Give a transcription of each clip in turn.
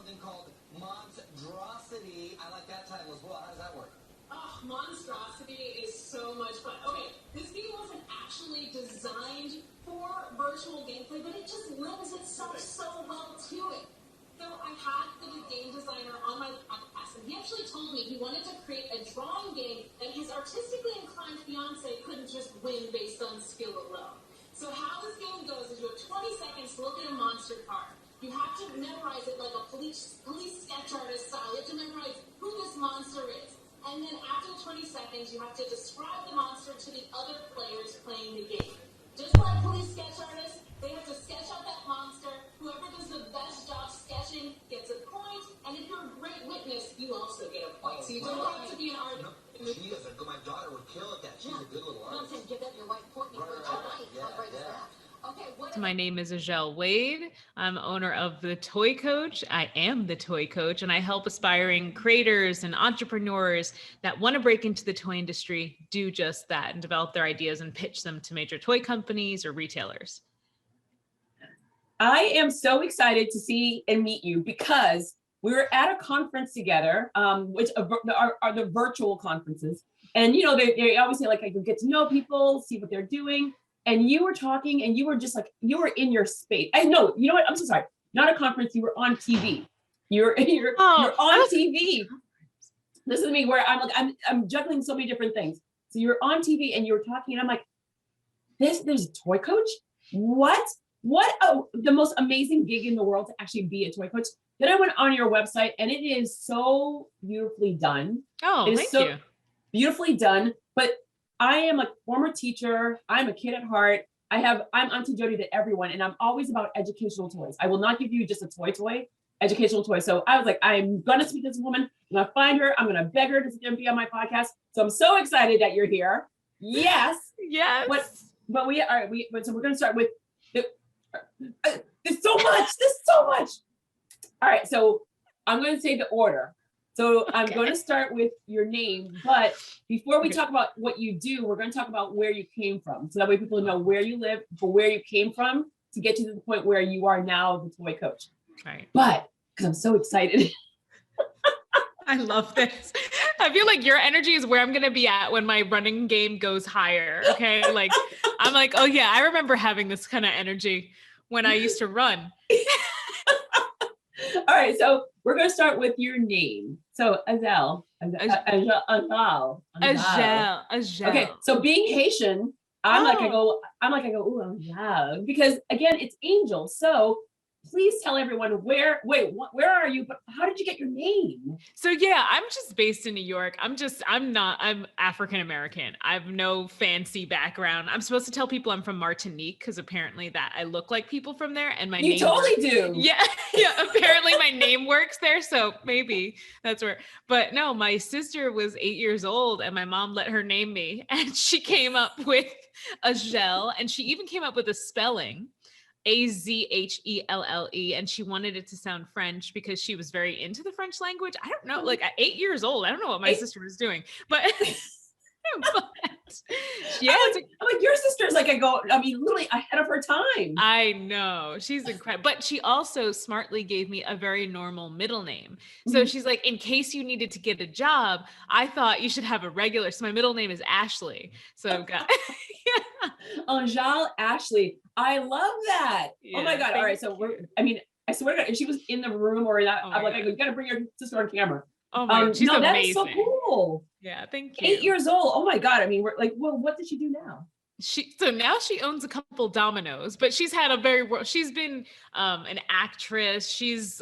something called monstrosity. I like that title as well. How does that work? Oh, monstrosity is so much fun. Okay, this game wasn't actually designed for virtual gameplay, but it just lends itself so well to it. So I had the game designer on my podcast, and he actually told me he wanted to create a drawing game that his artistically inclined fiance couldn't just win based on skill alone. So how this game goes is you have 20 seconds to look at a monster card. You have to memorize it like a police sketch artist style. You have to memorize who this monster is. And then after 20 seconds, you have to describe the monster to the other players playing the game. Just like police sketch artists, they have to sketch out that monster. Whoever does the best job sketching gets a point. And if you're a great witness, you also get a point. So you don't have to be an artist. No, she is. My daughter would kill at that. She's a good little artist. No, give that your wife Courtney. Okay, My name is Azhelle Wade. I'm owner of The Toy Coach. I am the Toy Coach, and I help aspiring creators and entrepreneurs that want to break into the toy industry do just that and develop their ideas and pitch them to major toy companies or retailers. I am so excited to see and meet you because we were at a conference together, which are the virtual conferences. And, you know, they obviously like you get to know people, see what they're doing. And you were talking and you were just like, you were in your space. I know, you know what? I'm so sorry. Not a conference. You were on TV. You're on TV. This is me where I'm juggling so many different things. So you're on TV and you were talking and I'm like, there's a toy coach? What the most amazing gig in the world to actually be a toy coach. Then I went on your website and it is so beautifully done. Oh, thank you. Beautifully done. But I am a former teacher. I'm a kid at heart. I'm Auntie Jodi to everyone. And I'm always about educational toys. I will not give you just a toy, educational toy. So I was like, I'm going to speak to this woman. I'm going to find her. I'm going to beg her to be on my podcast. So I'm so excited that you're here. Yes. Yes. So we're going to start with there's so much. All right. So I'm going to say the order. So I'm going to start with your name, but before we talk about what you do, we're going to talk about where you came from. So that way people know where you live, but where you came from to get to the point where you are now the toy coach. Right. But because I'm so excited. I love this. I feel like your energy is where I'm going to be at when my running game goes higher. Okay. Like, I'm like, oh yeah, I remember having this kind of energy when I used to run. All right. So we're going to start with your name. So Azhelle. Okay. So being Haitian, I go, ooh, Azhelle. Because again, it's Angel. So please tell everyone where are you? But how did you get your name? So yeah, I'm just based in New York. I'm African-American. I have no fancy background. I'm supposed to tell people I'm from Martinique because apparently that I look like people from there and my name. You totally do. Yeah. Apparently my name works there. So maybe that's where, but no, my sister was 8 years old and my mom let her name me and she came up with Azhelle and she even came up with a spelling. Azhelle, and she wanted it to sound French because she was very into the French language. I don't know, like at 8 years old, I don't know what my sister was doing, but yeah, I'm like your sister's like literally ahead of her time. I know, she's incredible, but she also smartly gave me a very normal middle name. So she's like, in case you needed to get a job, I thought you should have a regular. So my middle name is Ashley. So I've got Azhelle Ashley. I love that. Yeah, oh my God. All right. So I swear to God, if she was in the room or that, I'm like, you got to bring your sister on camera. Oh my God, she's amazing. That is so cool. Yeah, thank you. 8 years old. Oh my God. I mean, we're like, well, what does she do now? So now she owns a couple Domino's, but she's had she's been an actress. She's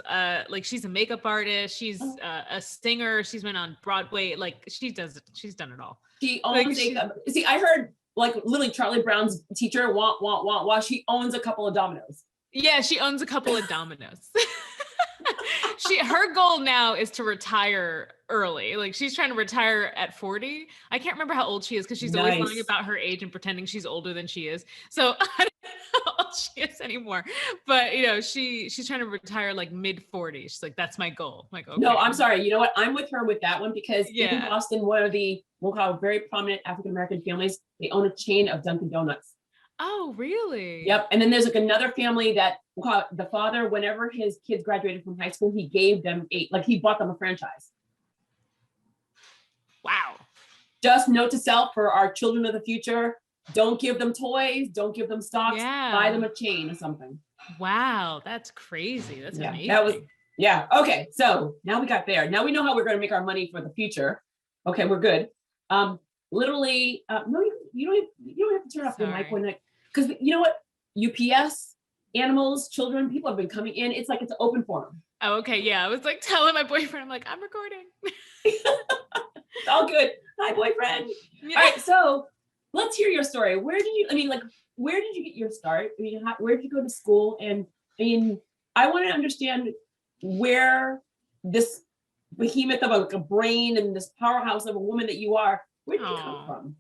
she's a makeup artist. She's a singer. She's been on Broadway. Like she's done it all. She owns see, I heard like literally Charlie Brown's teacher, she owns a couple of Domino's. Yeah, she owns a couple of Domino's. Her goal now is to retire early. Like she's trying to retire at 40. I can't remember how old she is because she's always lying about her age and pretending she's older than she is. So I don't know how old she is anymore. But you know, she's trying to retire like mid 40s. She's like, that's my goal. I'm like, okay. No, I'm sorry. You know what? I'm with her with that one because in Boston, one of the we'll call very prominent African-American families, they own a chain of Dunkin' Donuts. Oh, really? Yep. And then there's like another family that the father, whenever his kids graduated from high school, he gave them he bought them a franchise. Wow. Just note to self for our children of the future, don't give them toys, don't give them stocks, buy them a chain or something. Wow, that's crazy. That's amazing. That was, okay. So now we got there. Now we know how we're going to make our money for the future. Okay, we're good. Literally, no, you don't have to turn off your mic when because you know what? UPS, animals, children, people have been coming in. It's like it's an open forum. Oh, okay. Yeah. I was like telling my boyfriend, I'm like, I'm recording. It's all good. Hi, boyfriend. Yeah. All right. So let's hear your story. Where did you get your start? I mean, where did you go to school? And I mean, I want to understand where this behemoth of a brain and this powerhouse of a woman that you are, where did you come from?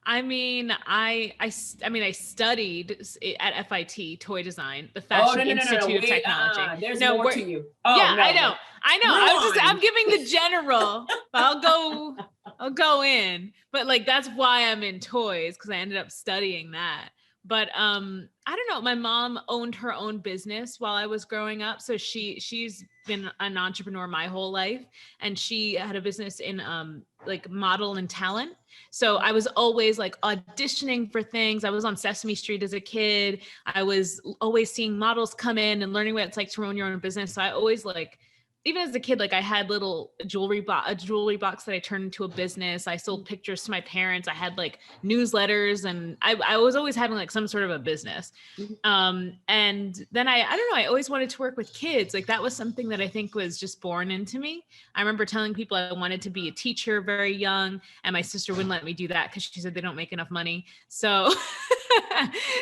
I mean, I studied at FIT toy design, the Fashion Institute of Technology. There's more to you. I know. I'm giving the general. I'll go in, but like that's why I'm in toys because I ended up studying that. But I don't know. My mom owned her own business while I was growing up, so she's been an entrepreneur my whole life, and she had a business in like model and talent. So I was always like auditioning for things. I was on Sesame Street as a kid. I was always seeing models come in and learning what it's like to run your own business. So I always like, even as a kid, like I had a jewelry box that I turned into a business. I sold pictures to my parents. I had like newsletters, and I was always having like some sort of a business. And then I don't know, I always wanted to work with kids. Like that was something that I think was just born into me. I remember telling people I wanted to be a teacher very young, and my sister wouldn't let me do that because she said they don't make enough money. So,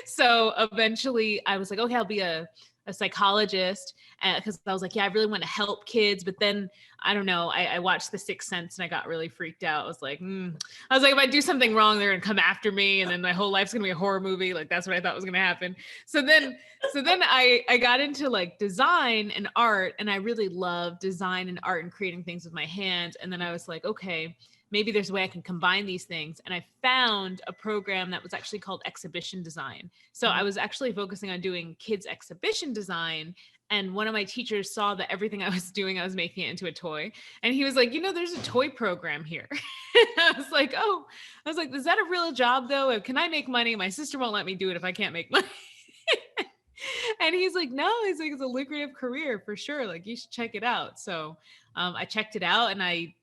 so eventually I was like, okay, I'll be a psychologist, because I was like, yeah, I really want to help kids. But then I don't know, I watched The Sixth Sense and I got really freaked out. I was like, if I do something wrong, they're gonna come after me, and then my whole life's gonna be a horror movie. Like that's what I thought was gonna happen. So then I got into like design and art, and I really love design and art and creating things with my hands. And then I was like, okay, maybe there's a way I can combine these things. And I found a program that was actually called exhibition design. So I was actually focusing on doing kids exhibition design. And one of my teachers saw that everything I was doing, I was making it into a toy. And he was like, there's a toy program here. I was like, is that a real job though? Can I make money? My sister won't let me do it if I can't make money. And he's like, no, it's a lucrative career for sure. Like you should check it out. So I checked it out, and I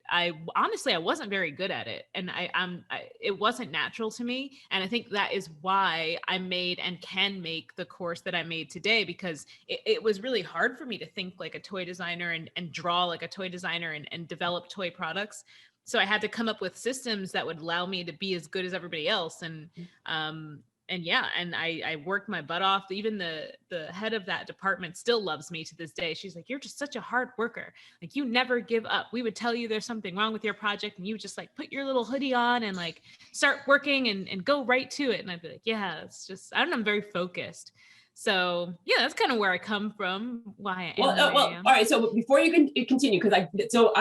honestly, I wasn't very good at it, and it wasn't natural to me. And I think that is why I made and can make the course that I made today, because it was really hard for me to think like a toy designer and draw like a toy designer and develop toy products. So I had to come up with systems that would allow me to be as good as everybody else. And I worked my butt off. Even the head of that department still loves me to this day. She's like, you're just such a hard worker. Like you never give up. We would tell you there's something wrong with your project, and you would just like put your little hoodie on and like start working and go right to it. And I'd be like, yeah, it's just, I don't know, I'm very focused. So yeah, that's kind of where I come from, why I am. Well, all right. So before you can continue, I'm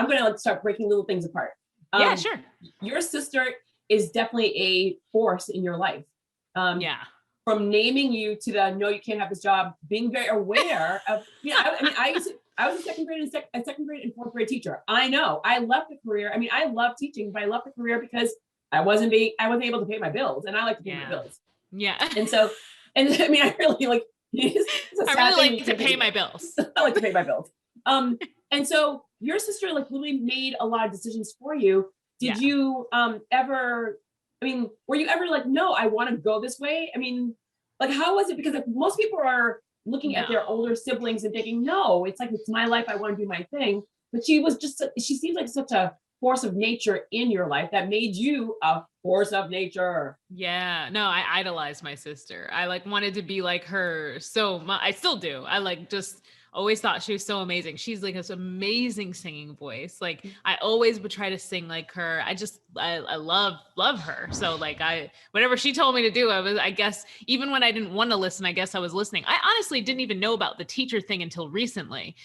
going to start breaking little things apart. Yeah, sure. Your sister is definitely a force in your life. From naming you to the no, you can't have this job, being very aware of. I was a second grade and fourth grade teacher. I know. I left the career. I mean, I love teaching, but I left the career because I wasn't able to pay my bills, and I like to pay my bills. Yeah. And I mean, I really like. I really like to pay my bills. I like to pay my bills. And so your sister like literally made a lot of decisions for you. Did you ever? I mean, were you ever like, no, I want to go this way? I mean, like, how was it? Because like, most people are looking at their older siblings and thinking, no, it's my life. I want to do my thing. But she seems like such a force of nature in your life that made you a force of nature. Yeah, no, I idolized my sister. I like wanted to be like her so much. I still do. I like just always thought she was so amazing. She's like this amazing singing voice. Like I always would try to sing like her. I love her. So like whatever she told me to do, I guess, even when I didn't want to listen, I guess I was listening. I honestly didn't even know about the teacher thing until recently.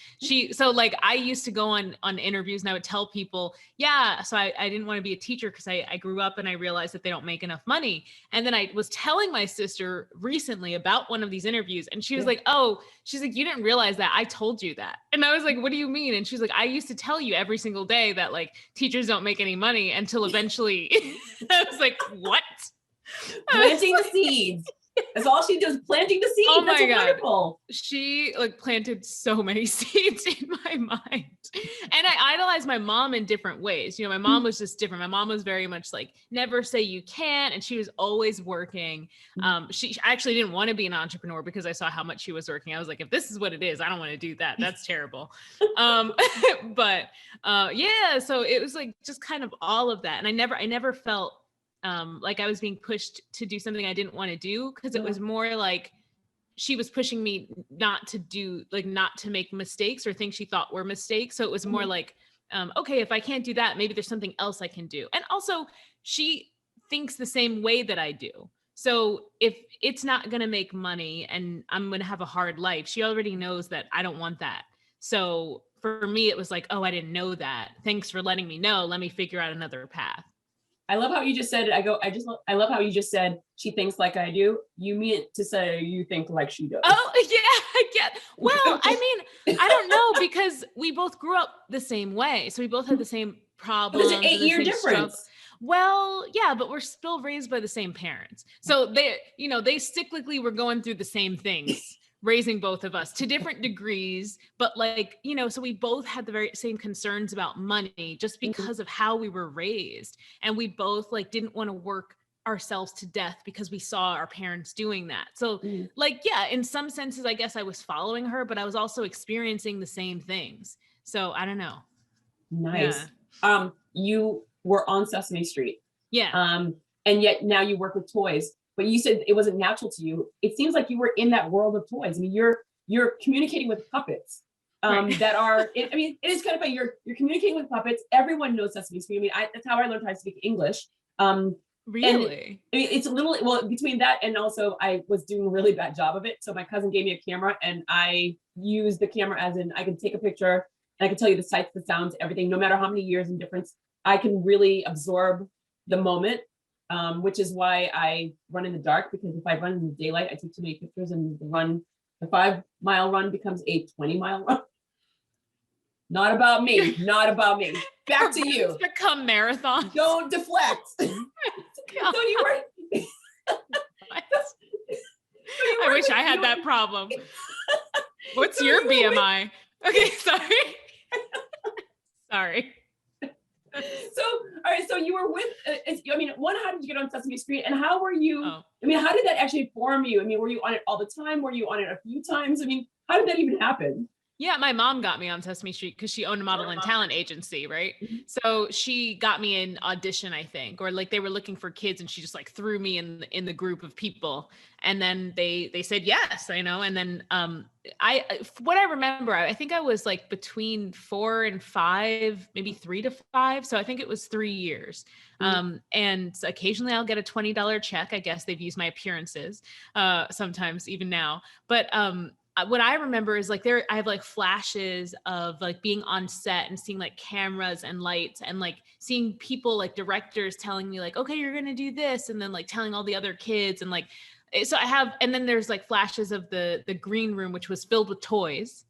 So like I used to go on interviews and I would tell people, yeah, so I didn't want to be a teacher because I grew up and I realized that they don't make enough money. And then I was telling my sister recently about one of these interviews and she was like, oh, she's like, you didn't realize that. I told you that. And I was like, what do you mean? And she's like, I used to tell you every single day that like teachers don't make any money until eventually I was like, what? Planting the seeds. That's all she does, planting the seeds. Oh my That's God. Wonderful. She like planted so many seeds in my mind. And I idolized my mom in different ways. You know, my mom was just different. My mom was very much like, never say you can't. And she was always working. She actually didn't want to be an entrepreneur because I saw how much she was working. I was like, if this is what it is, I don't want to do that. That's terrible. But yeah, so it was like just kind of all of that. And I never felt like I was being pushed to do something I didn't want to do, because it was more like she was pushing me not to make mistakes or things she thought were mistakes. So it was more like, okay, if I can't do that, maybe there's something else I can do. And also she thinks the same way that I do. So if it's not going to make money and I'm going to have a hard life, she already knows that I don't want that. So for me, it was like, oh, I didn't know that. Thanks for letting me know. Let me figure out another path. I love how you just said it. I love how you just said she thinks like I do. You mean to say you think like she does. Oh yeah, I get. Well, I mean, I don't know, because we both grew up the same way. So we both had the same problems. There's an 8-year difference. Struggles. Well, yeah, but we're still raised by the same parents. So they cyclically were going through the same things. Raising both of us to different degrees, but like, so we both had the very same concerns about money just because of how we were raised. And we both like didn't want to work ourselves to death because we saw our parents doing that. So like, yeah, in some senses, I guess I was following her, but I was also experiencing the same things. So I don't know. Nice. Yeah. You were on Sesame Street. Yeah. And yet now you work with toys. But you said it wasn't natural to you. It seems like you were in that world of toys. I mean, you're communicating with puppets that are. It is kind of funny. You're communicating with puppets. Everyone knows Sesame Street. I mean, that's how I learned how to speak English. Really? It's a little between that and also I was doing a really bad job of it. So my cousin gave me a camera and I used the camera as in I can take a picture and I can tell you the sights, the sounds, everything. No matter how many years in difference, I can really absorb the moment. Which is why I run in the dark, because if I run in the daylight, I take too many pictures and the 5-mile run becomes a 20-mile run. Not about me. Back to you. Become marathons. Don't deflect. So you were. I wish I had that problem. What's your BMI? Okay, sorry. So, all right. So you were with, how did you get on Sesame Street and how were you, how did that actually form you? I mean, were you on it all the time? Were you on it a few times? I mean, how did that even happen? Yeah, my mom got me on Sesame Street because she owned a model and talent agency, right? So she got me an audition, I think, or like they were looking for kids and she just like threw me in the group of people. And then they said yes, and then what I remember, I think I was like between 4 and 5, maybe 3 to 5. So I think it was 3 years. And occasionally I'll get a $20 check. I guess they've used my appearances sometimes even now. But what I remember is like I have like flashes of like being on set and seeing like cameras and lights and like seeing people like directors telling me like, okay, you're going to do this. And then like telling all the other kids and like, so and then there's like flashes of the green room, which was filled with toys.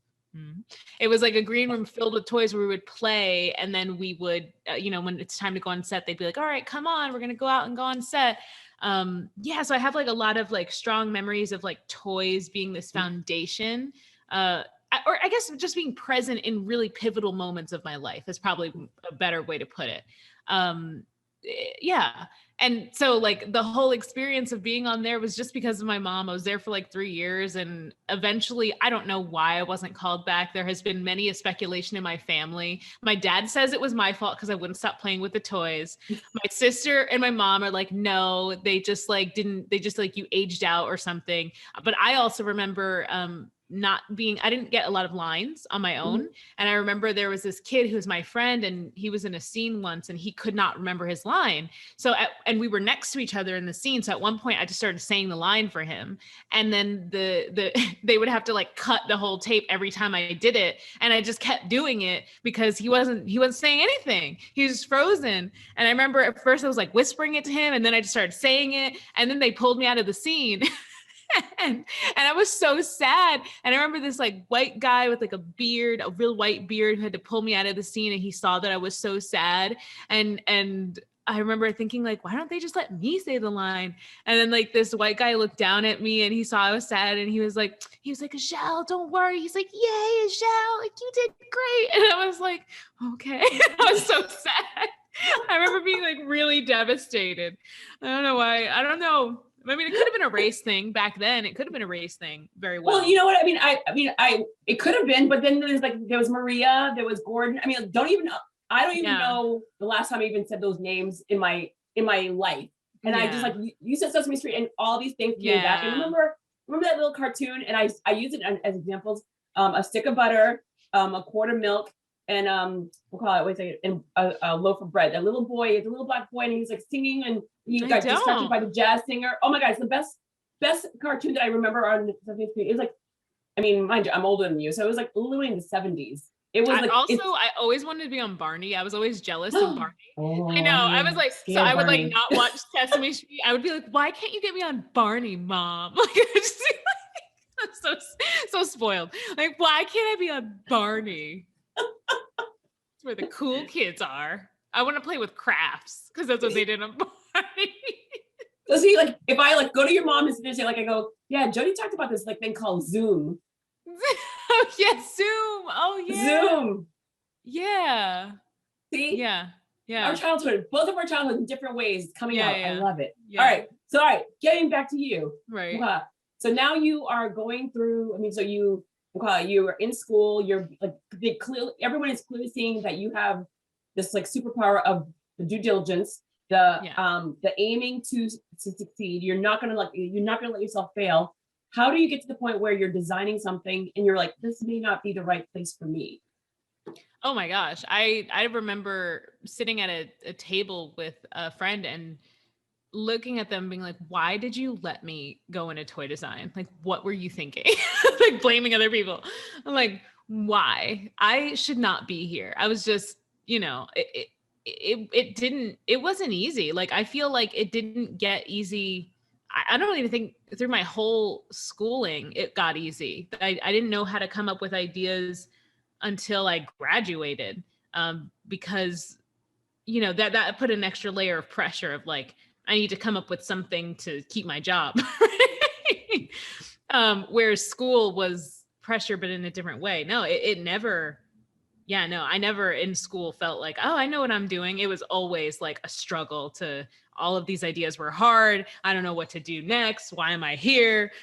It was like a green room filled with toys where we would play. And then we would, when it's time to go on set, they'd be like, all right, come on, we're going to go out and go on set. So I have like a lot of like strong memories of like toys being this foundation, or I guess just being present in really pivotal moments of my life is probably a better way to put it. And so like the whole experience of being on there was just because of my mom. I was there for like 3 years and eventually, I don't know why I wasn't called back. There has been many a speculation in my family. My dad says it was my fault because I wouldn't stop playing with the toys. My sister and my mom are like, no, they just like you aged out or something. But I also remember I didn't get a lot of lines on my own. And I remember there was this kid who was my friend, and he was in a scene once and he could not remember his line. And we were next to each other in the scene. So at one point I just started saying the line for him. And then they would have to like cut the whole tape every time I did it. And I just kept doing it because he wasn't saying anything. He was just frozen. And I remember at first I was like whispering it to him, and then I just started saying it. And then they pulled me out of the scene. and I was so sad. And I remember this like white guy with like a real white beard, who had to pull me out of the scene, and he saw that I was so sad. And I remember thinking like, why don't they just let me say the line? And then like this white guy looked down at me and he saw I was sad, and he was like, Azhelle, don't worry. He's like, yay, Azhelle, like you did great. And I was like, okay. I was so sad. I remember being like really devastated. I don't know why. I don't know. I mean, it could have been a race thing back then. It could have been a race thing very well. Well, you know what? It could have been, but then there was Maria, there was Gordon. I mean, I don't even know the last time I even said those names in my life. And I just like, you said Sesame Street and all these things came back. And remember that little cartoon? And I use it as examples. A stick of butter, a quart of milk, and we'll call it, wait a second, and a loaf of bread. A little black boy, and he's like singing, and he got distracted by the jazz singer. Oh my God, it's the best cartoon that I remember on Sesame Street. It was like, I mean, mind you, I'm older than you, so it was like literally in the 70s. It was like, I always wanted to be on Barney. I was always jealous of Barney. Oh, I know. I was like, so I would Barney. like not watch Sesame Street. I would be like, why can't you get me on Barney, Mom? Like, I just, I'm so spoiled. Like, why can't I be on Barney? It's where the cool kids are. I want to play with crafts because that's what they did on Barney. So see, like, if I like go to your mom and say, like, I go, yeah, Jodi talked about this like thing called Zoom. Oh yeah, Zoom. Oh yeah. Zoom. Yeah. See? Yeah. Yeah. Our childhood, both of our childhood in different ways coming out. Yeah. I love it. Yeah. All right. Getting back to you. Right. So now you are going through, I mean, so you are in school, you're like, everyone is clearly seeing that you have this like superpower of the due diligence, the aiming to succeed. You're not gonna let yourself fail. How do you get to the point where you're designing something and you're like, this may not be the right place for me? Oh my gosh. I remember sitting at a table with a friend and looking at them being like, why did you let me go into toy design? Like, what were you thinking? Like blaming other people. I'm like, why? I should not be here. I was just, it wasn't easy. Like, I feel like it didn't get easy. I don't even think through my whole schooling, it got easy. I didn't know how to come up with ideas until I graduated, because, that put an extra layer of pressure of like, I need to come up with something to keep my job. Whereas school was pressure, but in a different way. No, I never in school felt like, oh, I know what I'm doing. It was always like a struggle to, all of these ideas were hard. I don't know what to do next. Why am I here?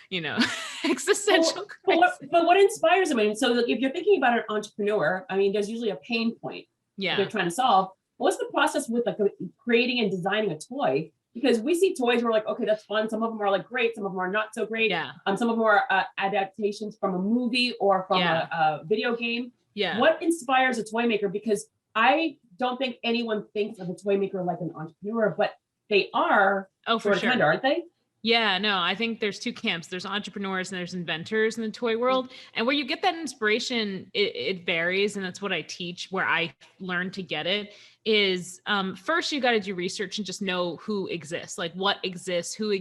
Existential crisis. But what inspires them? I mean, so if you're thinking about an entrepreneur, I mean, there's usually a pain point they're trying to solve. What's the process with like creating and designing a toy? Because we see toys, we're like, okay, that's fun. Some of them are like great. Some of them are not so great. Yeah. Some of them are adaptations from a movie or from a video game. Yeah. What inspires a toy maker? Because I don't think anyone thinks of a toy maker like an entrepreneur, but they are. Oh, for sure. Kind of, aren't they? Yeah, no, I think there's two camps. There's entrepreneurs and there's inventors in the toy world. And where you get that inspiration, it varies. And that's what I teach, where I learned to get it is first you got to do research and just know who exists, like what exists, who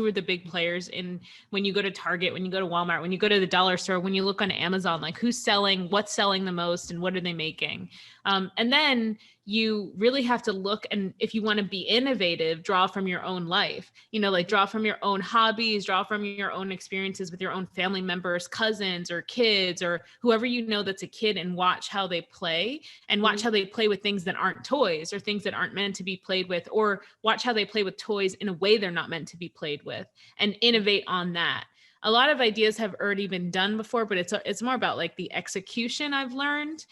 are the big players in, when you go to Target, when you go to Walmart, when you go to the dollar store, when you look on Amazon, like who's selling, what's selling the most and what are they making? And then you really have to look, and if you want to be innovative, draw from your own life, like draw from your own hobbies, draw from your own experiences with your own family members, cousins or kids or whoever that's a kid, and watch how they play and watch how they play with things that aren't toys or things that aren't meant to be played with, or watch how they play with toys in a way they're not meant to be played with, and innovate on that. A lot of ideas have already been done before, but it's more about like the execution, I've learned.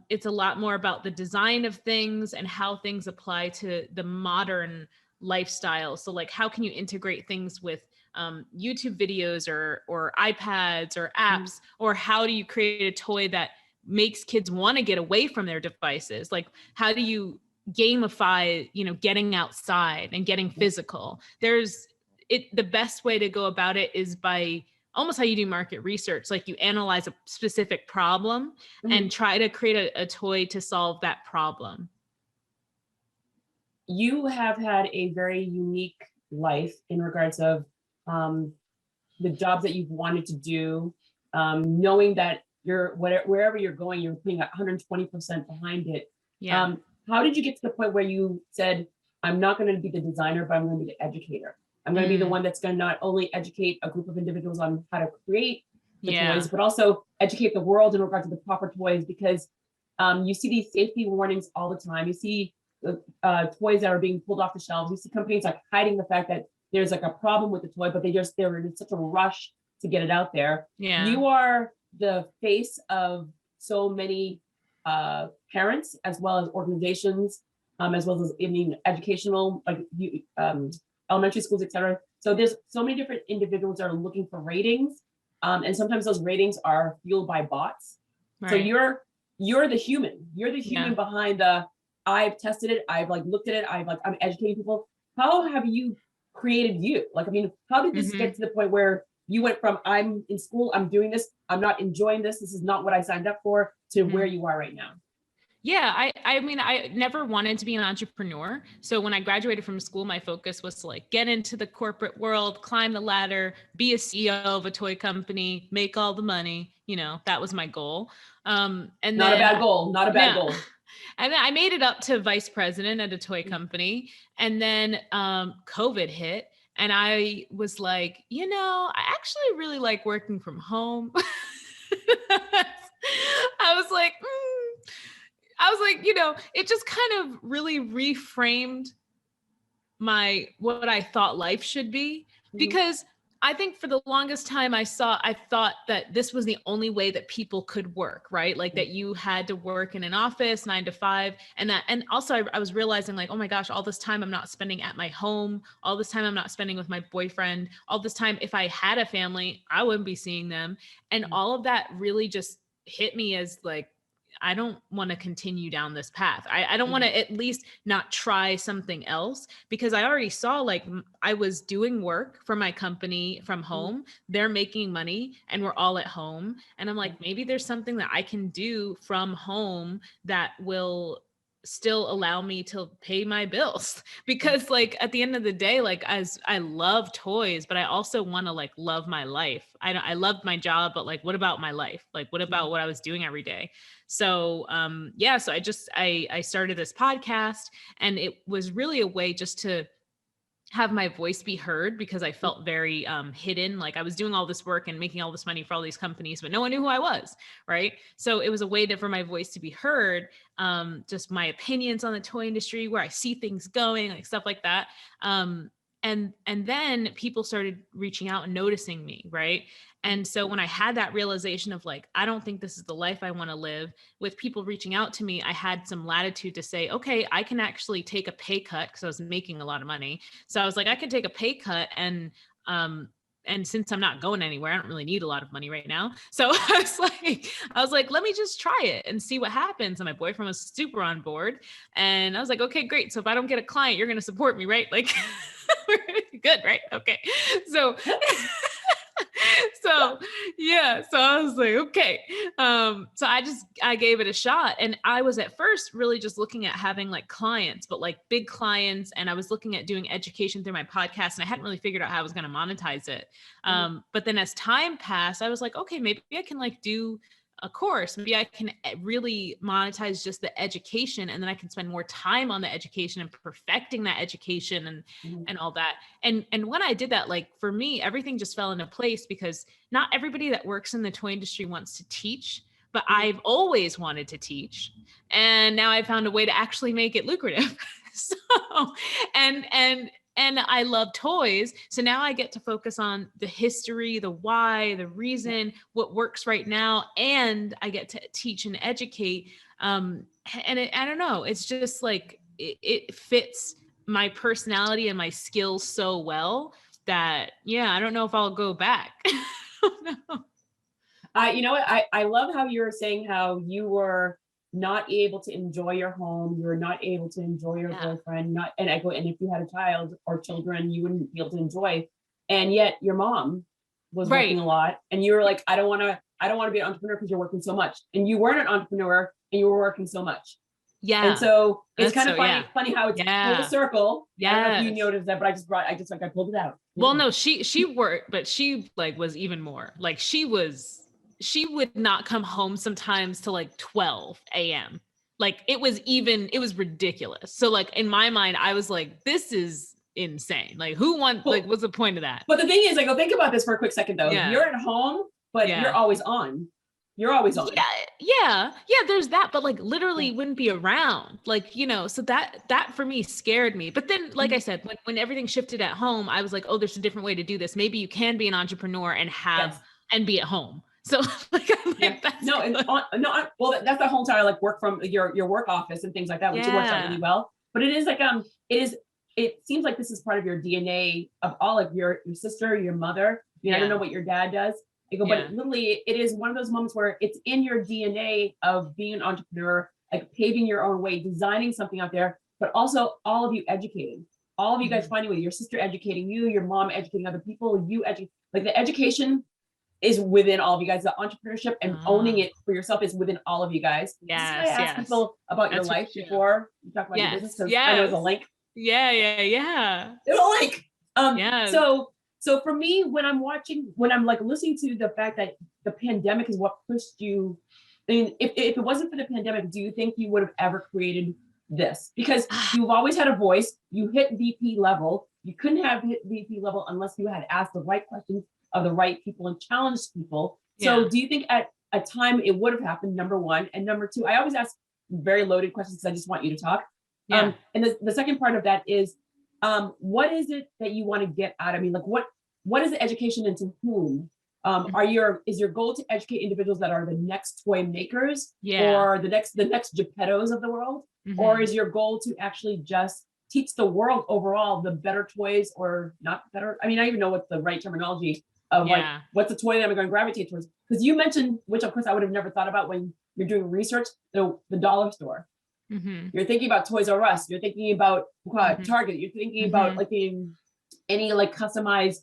It's a lot more about the design of things and how things apply to the modern lifestyle. So like, how can you integrate things with YouTube videos or iPads or apps, or how do you create a toy that makes kids want to get away from their devices? Like, how do you gamify, getting outside and getting physical? The best way to go about it is by almost how you do market research. Like, you analyze a specific problem and try to create a toy to solve that problem. You have had a very unique life in regards of the jobs that you've wanted to do, knowing that wherever you're going, you're putting 120% behind it. Yeah. How did you get to the point where you said, I'm not going to be the designer, but I'm going to be the educator? I'm going to be the one that's going to not only educate a group of individuals on how to create the toys, but also educate the world in regard to the proper toys, because you see these safety warnings all the time. You see toys that are being pulled off the shelves. You see companies like hiding the fact that there's like a problem with the toy, but they're in such a rush to get it out there. Yeah. You are the face of so many parents, as well as organizations, as well as educational, like elementary schools, etc. So there's so many different individuals that are looking for ratings, and sometimes those ratings are fueled by bots. Right. So you're the human. You're the human behind the. I've tested it. I've looked at it. I'm educating people. How have you created you? How did this get to the point where you went from I'm in school, I'm doing this, I'm not enjoying this is not what I signed up for, to where you are right now? Yeah, I never wanted to be an entrepreneur. So when I graduated from school, my focus was to get into the corporate world, climb the ladder, be a CEO of a toy company, make all the money. That was my goal. And not a bad goal. And then I made it up to vice president at a toy company. And then COVID hit. And I was like, I actually really like working from home. I was like, it just kind of really reframed what I thought life should be. Because I think for the longest time I thought that this was the only way that people could work, right? Like that you had to work in an office 9 to 5. And also I was realizing oh my gosh, all this time I'm not spending at my home, all this time I'm not spending with my boyfriend, all this time, if I had a family, I wouldn't be seeing them. And all of that really just hit me as I don't want to continue down this path. I don't want to at least not try something else, because I already saw I was doing work for my company from home. They're making money and we're all at home. And I'm like, maybe there's something that I can do from home that will still allow me to pay my bills, because at the end of the day, as I love toys, but I also want to love my life. I loved my job, but what about my life? What about what I was doing every day? So, so I started this podcast, and it was really a way just to have my voice be heard, because I felt very hidden. I was doing all this work and making all this money for all these companies, but no one knew who I was, right? So it was a way for my voice to be heard, just my opinions on the toy industry, where I see things going, stuff like that. And then people started reaching out and noticing me, right? And so when I had that realization of I don't think this is the life I want to live, with people reaching out to me, I had some latitude to say, okay, I can actually take a pay cut, because I was making a lot of money. So I was I could take a pay cut, and since I'm not going anywhere, I don't really need a lot of money right now. So I was like, let me just try it and see what happens. And my boyfriend was super on board, and I was like, okay, great. So if I don't get a client, you're going to support me, right? Good, right? Okay. So so I was like, okay. So I gave it a shot, and I was at first really just looking at having clients, but big clients. And I was looking at doing education through my podcast, and I hadn't really figured out how I was going to monetize it. But then as time passed, I was like, okay, maybe I can do a course. Maybe I can really monetize just the education, and then I can spend more time on the education and perfecting that education and all that. And when I did that, for me, everything just fell into place, because not everybody that works in the toy industry wants to teach, but I've always wanted to teach. And now I found a way to actually make it lucrative. So, and I love toys. So now I get to focus on the history, the why, the reason, what works right now. And I get to teach and educate. I don't know, it's just it fits my personality and my skills so well that, yeah, I don't know if I'll go back. No. You know what? I love how you were saying how you were not able to enjoy your home. You were not able to enjoy your boyfriend. And if you had a child or children, you wouldn't be able to enjoy. And yet your mom was working a lot, and you were like, I don't want to be an entrepreneur because you're working so much. And you weren't an entrepreneur and you were working so much. Yeah. And so it's kind of funny how it's full circle. Yeah. I don't know if you noticed that, but I pulled it out. Well, no, she worked, but she like was even more like she would not come home sometimes till like 12 a.m. Like it was ridiculous. So like in my mind, I was like, this is insane. Like like, what's the point of that? But the thing is, like, think about this for a quick second though. Yeah. You're at home, but you're always on. You're always on. Yeah, there's that, but like literally wouldn't be around. Like, so that for me scared me. But then, like I said, when everything shifted at home, I was like, oh, there's a different way to do this. Maybe you can be an entrepreneur and and be at home. So like, that's well, that's the whole entire like work from your work office and things like that, which works out really well. But it is like, it seems like this is part of your DNA of all of your sister, your mother. I don't know what your dad does. But literally it is one of those moments where it's in your DNA of being an entrepreneur, like paving your own way, designing something out there, but also all of you educating, all of you guys finding way, your sister educating you, your mom educating other people, you educate, like the education is within all of you guys. The entrepreneurship and owning it for yourself is within all of you guys. Yes, I ask people about your life before you talk about your business, because I know there's a link. Yeah. There's a link. So for me, when I'm like listening to the fact that the pandemic is what pushed you, I mean, if it wasn't for the pandemic, do you think you would have ever created this? Because you've always had a voice, you hit VP level. You couldn't have hit VP level unless you had asked the right questions of the right people and challenged people. So do you think at a time it would have happened, number one? And number two, I always ask very loaded questions because I just want you to talk. And the second part of that is, what is it that you want to get out of me? Like what is the education, and to whom? Is your goal to educate individuals that are the next toy makers or the next Geppettos of the world? Or is your goal to actually just teach the world overall the better toys, or not better? I mean, I don't even know what's the right terminology of like, what's the toy that I'm going to gravitate towards? Because you mentioned, which of course I would have never thought about when you're doing research, the dollar store. You're thinking about Toys R Us. You're thinking about Target. You're thinking about like any like customized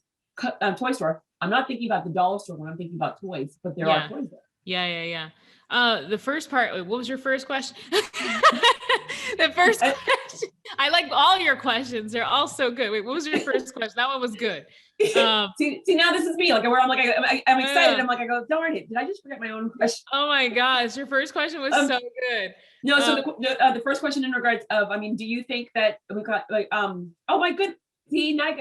toy store. I'm not thinking about the dollar store when I'm thinking about toys, but there are toys there. Yeah. The first part, what was your first question? The first question. I like all your questions. They're all so good. Wait, what was your first question? That one was good. See, now this is me. Like where I'm like, I'm excited. I'm like, I go, darn it. Did I just forget my own question? Oh my gosh. Your first question was so good. No, so the first question in regards of, I mean, do you think that we got like, oh my good. See, now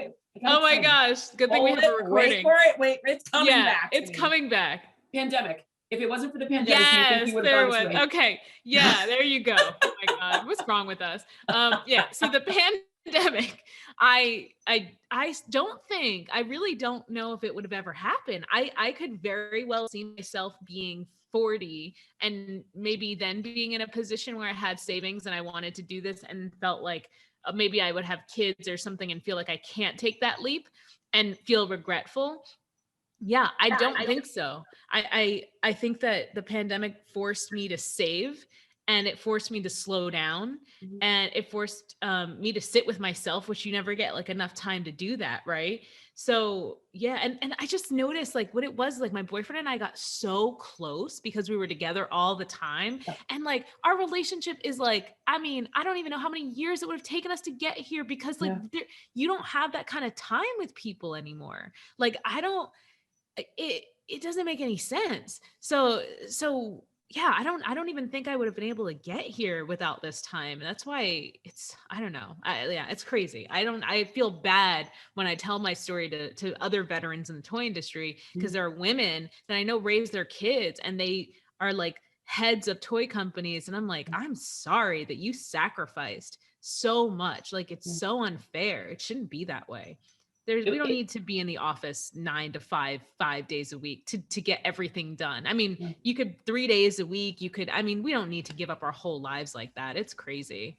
oh my gosh. Good thing we have a recording. Wait, it's coming back. It's coming back. Pandemic. If it wasn't for the pandemic, do you think you would have gone this way? Okay. Yeah, there you go. Oh my God. What's wrong with us? So the pandemic, I really don't know if it would have ever happened. I could very well see myself being 40 and maybe then being in a position where I had savings and I wanted to do this and felt like maybe I would have kids or something and feel like I can't take that leap and feel regretful. Yeah, I don't think so. I think that the pandemic forced me to save, and it forced me to slow down, and it forced me to sit with myself, which you never get like enough time to do that, right? So yeah, and I just noticed like what it was like. My boyfriend and I got so close because we were together all the time, and like our relationship is like, I mean, I don't even know how many years it would have taken us to get here, because like you don't have that kind of time with people anymore. Like it doesn't make any sense. So yeah, I don't even think I would have been able to get here without this time. That's why I don't know. It's crazy. I feel bad when I tell my story to other veterans in the toy industry, because there are women that I know raise their kids and they are like heads of toy companies. And I'm like, I'm sorry that you sacrificed so much. Like, it's so unfair. It shouldn't be that way. We don't need to be in the office 9 to 5 days a week to get everything done. I mean, you could 3 days a week. We don't need to give up our whole lives like that. It's crazy.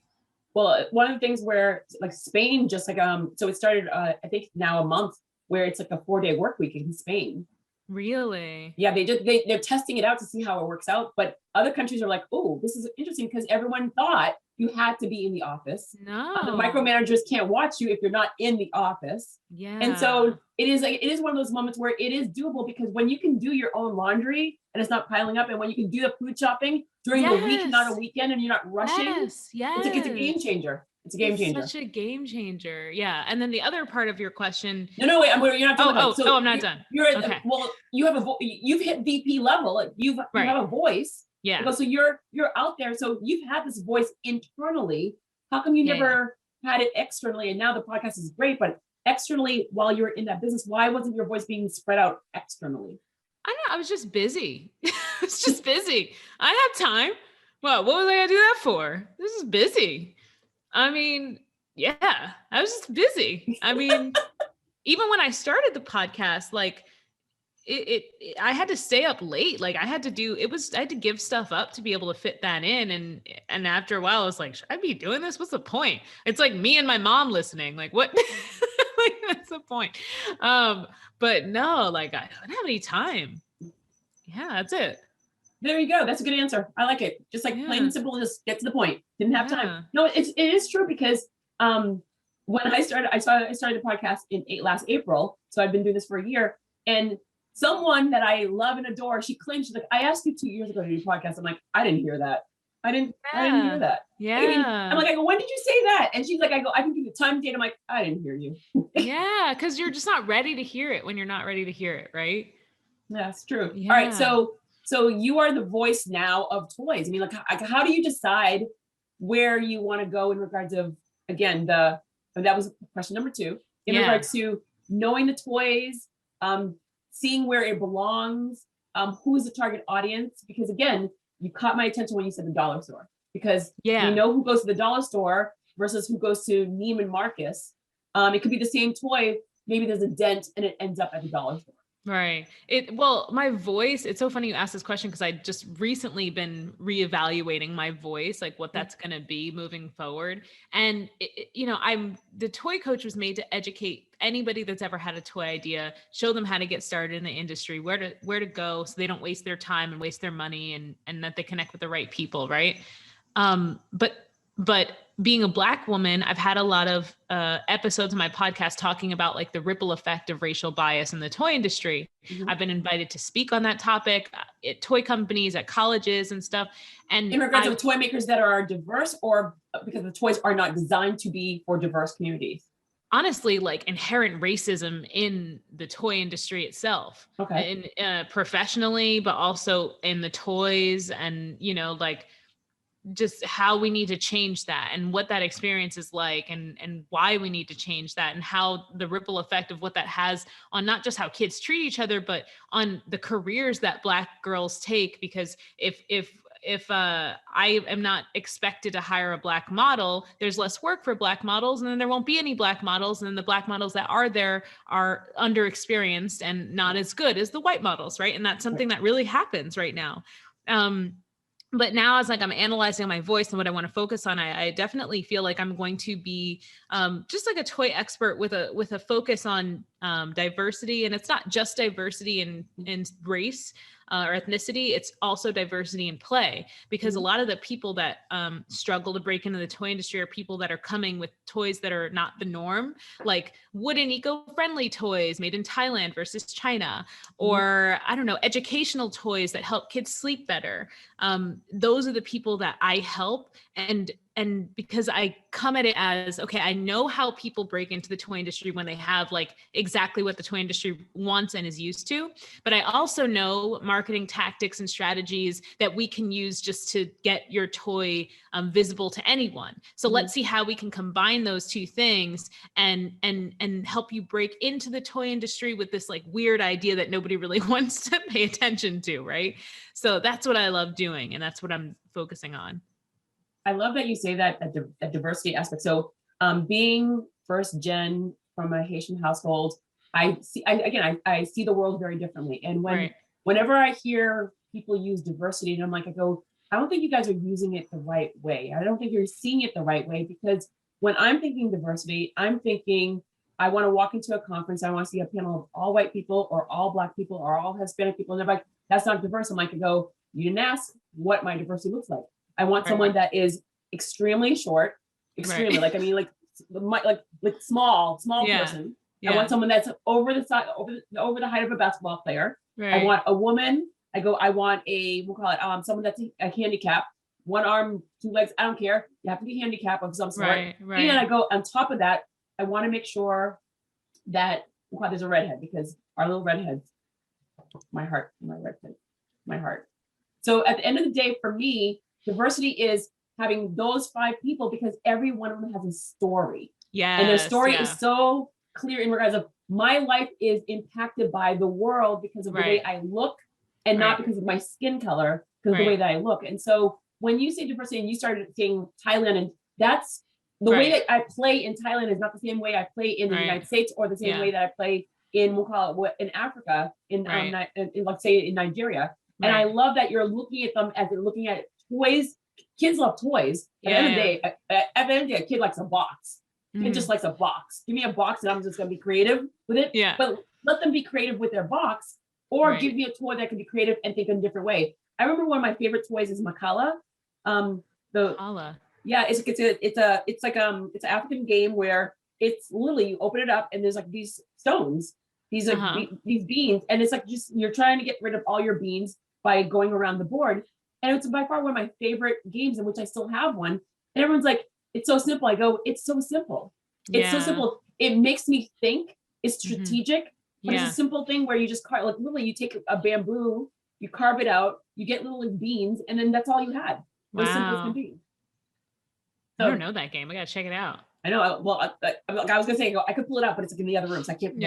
Well, one of the things where like Spain just like, so it started, I think now a month where it's like a 4-day work week in Spain. Really? Yeah, they're testing it out to see how it works out. But other countries are like, oh, this is interesting because everyone thought you had to be in the office. No. The micromanagers can't watch you if you're not in the office. Yeah. And so it is one of those moments where it is doable, because when you can do your own laundry and it's not piling up, and when you can do the food shopping during the week, not a weekend, and you're not rushing, yes. it's a game changer. It's a game changer. Such a game changer. Yeah. And then the other part of your question. No, wait, you're not done. I'm not done. Okay. Well, you have you've hit VP level. You have a voice. Yeah. So you're out there. So you've had this voice internally. How come you never had it externally? And now the podcast is great, but externally, while you were in that business, why wasn't your voice being spread out externally? I don't know. I was just busy. It's just busy. I had time. Well, what was I gonna do that for? This is busy. I mean, yeah, I was just busy. I mean, even when I started the podcast, like I had to stay up late. Like I had to give stuff up to be able to fit that in. And after a while I was like, should I be doing this? What's the point? It's like me and my mom listening, like what, like that's the point. But no, like I don't have any time. Yeah, that's it. There you go. That's a good answer. I like it. Just like plain and simple, just get to the point. Didn't have time. No, it is true, because when I started the podcast in last April. So I've been doing this for a year, and someone that I love and adore, she claims, she's like, I asked you 2 years ago to do a podcast. I'm like, I didn't hear that. I didn't hear that. Yeah. I'm like, I go, when did you say that? And she's like, I can give you time, date. I'm like, I didn't hear you. Yeah, because you're just not ready to hear it when you're not ready to hear it, right? Yeah, that's true. Yeah. All right, so you are the voice now of toys. I mean, like how do you decide where you want to go in regards of, again, that was question number 2, in regards to knowing the toys, seeing where it belongs, who is the target audience? Because again, you caught my attention when you said the dollar store, because you know who goes to the dollar store versus who goes to Neiman Marcus. It could be the same toy. Maybe there's a dent and it ends up at the dollar store. Right. Well, my voice, it's so funny you asked this question, because I just recently been reevaluating my voice, like what that's going to be moving forward. And, the toy coach was made to educate anybody that's ever had a toy idea, show them how to get started in the industry, where to go, so they don't waste their time and waste their money, and that they connect with the right people. Right. But being a Black woman, I've had a lot of episodes of my podcast talking about like the ripple effect of racial bias in the toy industry. Mm-hmm. I've been invited to speak on that topic at toy companies, at colleges and stuff. And in regards to toy makers that are diverse, or because the toys are not designed to be for diverse communities? Honestly, like inherent racism in the toy industry itself. Okay. And professionally, but also in the toys, and, like just how we need to change that, and what that experience is like, and why we need to change that, and how the ripple effect of what that has on not just how kids treat each other, but on the careers that Black girls take. Because if I am not expected to hire a Black model, there's less work for Black models, and then there won't be any Black models. And then the Black models that are there are underexperienced and not as good as the white models. Right. And that's something that really happens right now. But now, as like I'm analyzing my voice and what I want to focus on, I definitely feel like I'm going to be just like a toy expert with a focus on diversity. And it's not just diversity in race or ethnicity, it's also diversity in play, because a lot of the people that struggle to break into the toy industry are people that are coming with toys that are not the norm, like wooden eco-friendly toys made in Thailand versus China, or I don't know, educational toys that help kids sleep better. Those are the people that I help. And because I come at it as, okay, I know how people break into the toy industry when they have like exactly what the toy industry wants and is used to, but I also know marketing tactics and strategies that we can use just to get your toy visible to anyone. So let's see how we can combine those two things and help you break into the toy industry with this like weird idea that nobody really wants to pay attention to, right? So that's what I love doing, and that's what I'm focusing on. I love that you say that a diversity aspect. So being first gen from a Haitian household, I see the world very differently. And whenever I hear people use diversity, and I'm like, I don't think you guys are using it the right way. I don't think you're seeing it the right way, because when I'm thinking diversity, I'm thinking I want to walk into a conference. I want to see a panel of all white people or all Black people or all Hispanic people. And they're like, that's not diverse. I'm like, you didn't ask what my diversity looks like. I want someone that is extremely short, extremely like, I mean, like small person. Yeah. I want someone that's over the side, over the height of a basketball player. Right. I want a woman. I want we'll call it someone that's a handicap, one arm, two legs. I don't care. You have to be handicapped of some sort. Right. And I go on top of that. I want to make sure that there's a redhead, because our little redheads, my heart. So at the end of the day, for me, diversity is having those 5 people, because every one of them has a story. Yeah. And their story is so clear in regards of my life is impacted by the world because of the way I look, and not because of my skin color, because of the way that I look. And so when you say diversity and you started saying Thailand, and that's the way that I play in Thailand is not the same way I play in the United States, or the same way that I play in, we'll call it in Africa, in let's say in Nigeria. And I love that you're looking at them as they're looking at toys. Kids love toys. At the end of the day, a kid likes a box. Kid just likes a box. Give me a box and I'm just going to be creative with it. Yeah. But let them be creative with their box, or give me a toy that can be creative and think in a different way. I remember one of my favorite toys is Makala. Yeah, it's like an African game where it's literally you open it up and there's like these stones, these like these beans, and it's like just you're trying to get rid of all your beans by going around the board. And it's by far one of my favorite games, in which I still have one. And everyone's like, it's so simple. I go, it's so simple. It's so simple. It makes me think. It's strategic, but it's a simple thing where you just carve, like literally you take a bamboo, you carve it out, you get little beans, and then that's all you had. As simple as can be. So, I don't know that game. I gotta check it out. I know. Well, I was gonna say I could pull it up, but it's like in the other room, so I can't.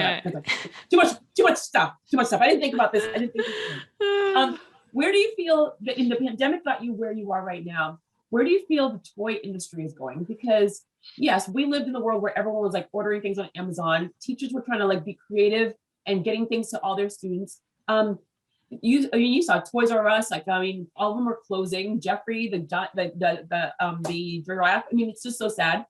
Too much stuff. I didn't think about this. Where do you feel that in the pandemic got you where you are right now? Where do you feel the toy industry is going? Because yes, we lived in the world where everyone was like ordering things on Amazon. Teachers were trying to like be creative and getting things to all their students. You saw Toys R Us, like, I mean, all of them are closing. Jeffrey, the giraffe. I mean, it's just so sad.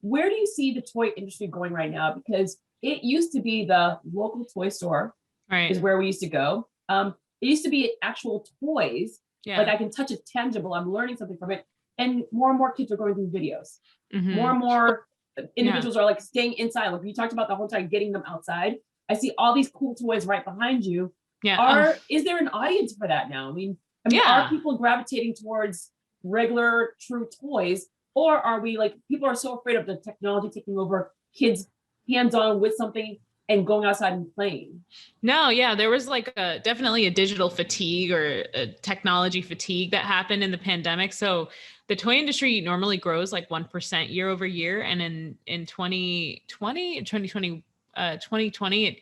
Where do you see the toy industry going right now? Because it used to be the local toy store, is where we used to go. It used to be actual toys. Yeah. Like I can touch it tangible. I'm learning something from it. And more kids are going through videos. More and more individuals are like staying inside. Like you talked about the whole time getting them outside. I see all these cool toys right behind you. Yeah. Is there an audience for that now? I mean, are people gravitating towards regular true toys, or are we like people are so afraid of the technology taking over kids hands-on with something and going outside and playing? No, yeah, there was like definitely a digital fatigue or a technology fatigue that happened in the pandemic. So the toy industry normally grows like 1% year over year. And in 2020,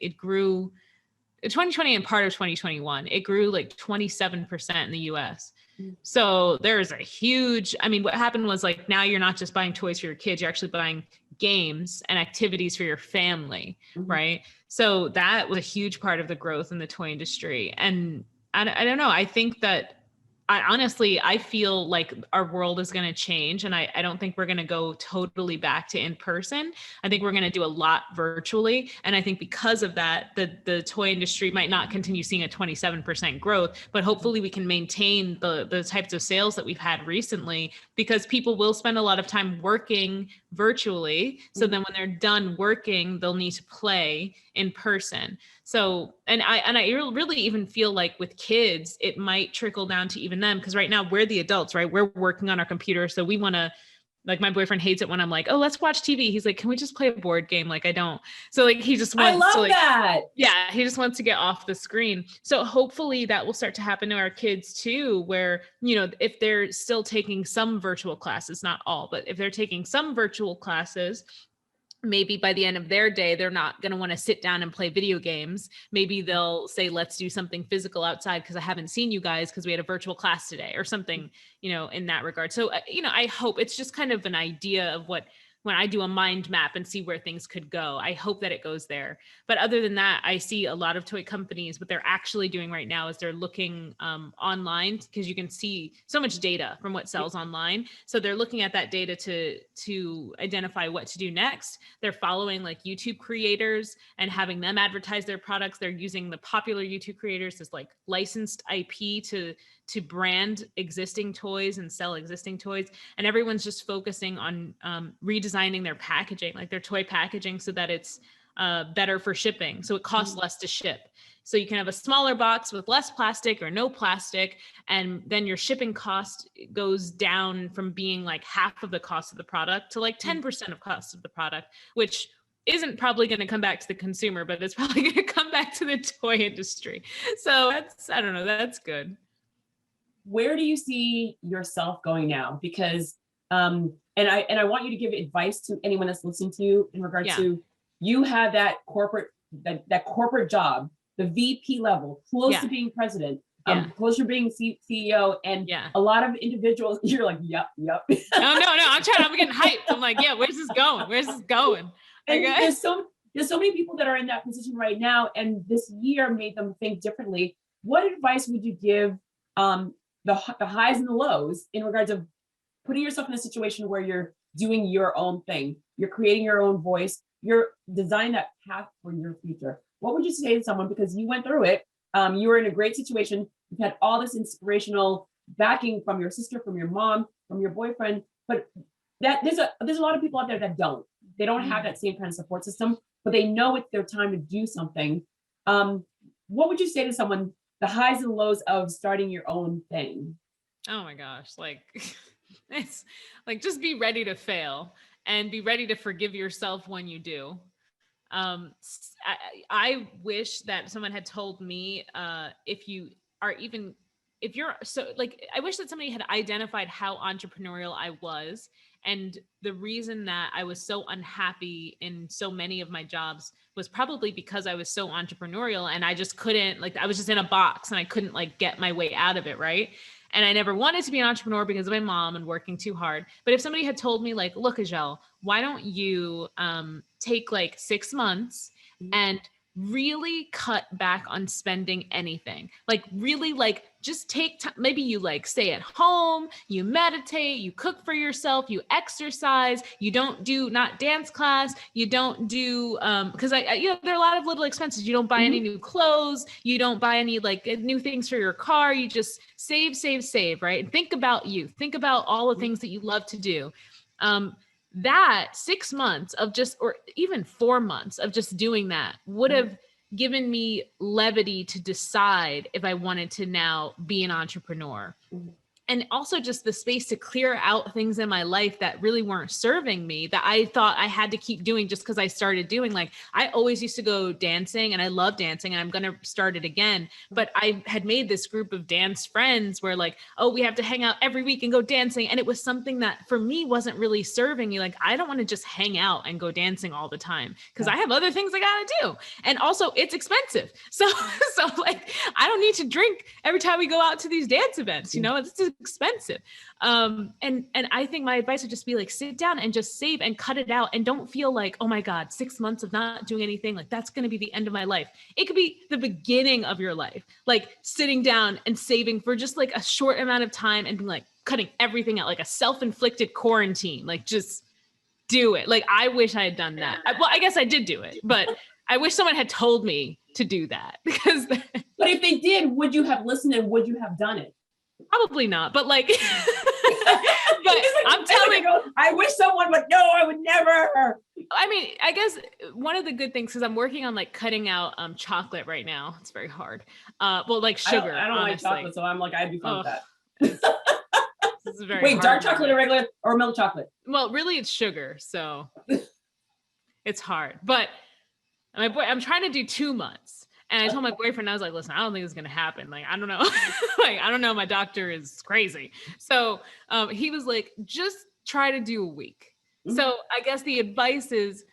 it grew, 2020 and part of 2021, it grew like 27% in the US. So there's a huge, I mean, what happened was like, now you're not just buying toys for your kids, you're actually buying games and activities for your family, right? So that was a huge part of the growth in the toy industry. And I don't know, I think that I feel like our world is going to change, and I don't think we're going to go totally back to in person. I think we're going to do a lot virtually. And I think because of that, the toy industry might not continue seeing a 27% growth, but hopefully we can maintain the types of sales that we've had recently, because people will spend a lot of time working virtually. So then when they're done working, they'll need to play in person. So, and I really even feel like with kids, it might trickle down to even them, because right now we're the adults, right? We're working on our computer. So we want to, like, my boyfriend hates it when I'm like, oh, let's watch TV. He's like, can we just play a board game? Like, I don't. So like, he just wants I love that. Yeah. He just wants to get off the screen. So hopefully that will start to happen to our kids too, where, you know, if they're still taking some virtual classes, not all, but if they're taking some virtual classes, maybe by the end of their day, they're not going to want to sit down and play video games. Maybe they'll say, let's do something physical outside because I haven't seen you guys because we had a virtual class today or something, you know, in that regard. So, you know, I hope it's just kind of an idea of what when I do a mind map and see where things could go. I hope that it goes there. But other than that, I see a lot of toy companies, what they're actually doing right now is they're looking online, because you can see so much data from what sells online. So they're looking at that data to identify what to do next. They're following like YouTube creators and having them advertise their products. They're using the popular YouTube creators as like licensed IP to brand existing toys and sell existing toys. And everyone's just focusing on redesigning their packaging, like their toy packaging, so that it's better for shipping. So it costs less to ship. So you can have a smaller box with less plastic or no plastic. And then your shipping cost goes down from being like half of the cost of the product to like 10% of cost of the product, which isn't probably going to come back to the consumer, but it's probably going to come back to the toy industry. So that's, I don't know, that's good. Where do you see yourself going now? Because and I want you to give advice to anyone that's listening to you in regard to, you have that corporate job, the VP level, close to being president, close to being CEO, and a lot of individuals, you're like, yep. No, I'm getting hyped. I'm like, yeah, where's this going? And there's so many people that are in that position right now, and this year made them think differently. What advice would you give the highs and the lows in regards of putting yourself in a situation where you're doing your own thing, you're creating your own voice, you're designing that path for your future? What would you say to someone, because you went through it, you were in a great situation, you've had all this inspirational backing from your sister, from your mom, from your boyfriend, but that there's a lot of people out there that they don't have that same kind of support system, but they know it's their time to do something. What would you say to someone, the highs and lows of starting your own thing? Oh my gosh, like it's like, just be ready to fail and be ready to forgive yourself when you do. I wish that someone had told me, if you're so like, I wish that somebody had identified how entrepreneurial I was. And the reason that I was so unhappy in so many of my jobs was probably because I was so entrepreneurial, and I just couldn't, like, I was just in a box and I couldn't like get my way out of it. Right. And I never wanted to be an entrepreneur because of my mom and working too hard. But if somebody had told me like, look, Azhelle, why don't you take like 6 months and really cut back on spending anything, like really like just take time. Maybe you like stay at home, you meditate, you cook for yourself, you exercise, you don't do not dance class, you don't do because I there are a lot of little expenses. You don't buy any new clothes, you don't buy any like new things for your car, you just save, right? And think about all the things that you love to do. That 6 months of just, or even 4 months of just doing that would have given me levity to decide if I wanted to now be an entrepreneur. And also just the space to clear out things in my life that really weren't serving me, that I thought I had to keep doing just because I started doing. Like, I always used to go dancing and I love dancing and I'm going to start it again. But I had made this group of dance friends where like, oh, we have to hang out every week and go dancing. And it was something that for me wasn't really serving me. Like, I don't want to just hang out and go dancing all the time because I have other things I got to do. And also it's expensive. So like, I don't need to drink every time we go out to these dance events, it's expensive. And I think my advice would just be like, sit down and just save and cut it out. And don't feel like, oh my God, 6 months of not doing anything, like that's going to be the end of my life. It could be the beginning of your life, like sitting down and saving for just like a short amount of time and being like cutting everything out, like a self-inflicted quarantine, like just do it. Like, I wish I had done that. Well, I guess I did do it, but I wish someone had told me to do that because. But if they did, would you have listened and would you have done it? Probably not, but like, but I'm telling you, I wish someone would. No, I would never. I mean, I guess one of the good things is I'm working on like cutting out chocolate right now. It's very hard. Well, like sugar. I don't like chocolate, so I'm like, I'd be fine with that. This is very Wait, hard. dark chocolate or regular or milk chocolate? Well, really, it's sugar, so it's hard. But I'm trying to do 2 months. And I told my boyfriend, I was like, listen, I don't think it's going to happen. Like, I don't know. Like, I don't know. My doctor is crazy. So he was like, just try to do a week. Mm-hmm. So I guess the advice is,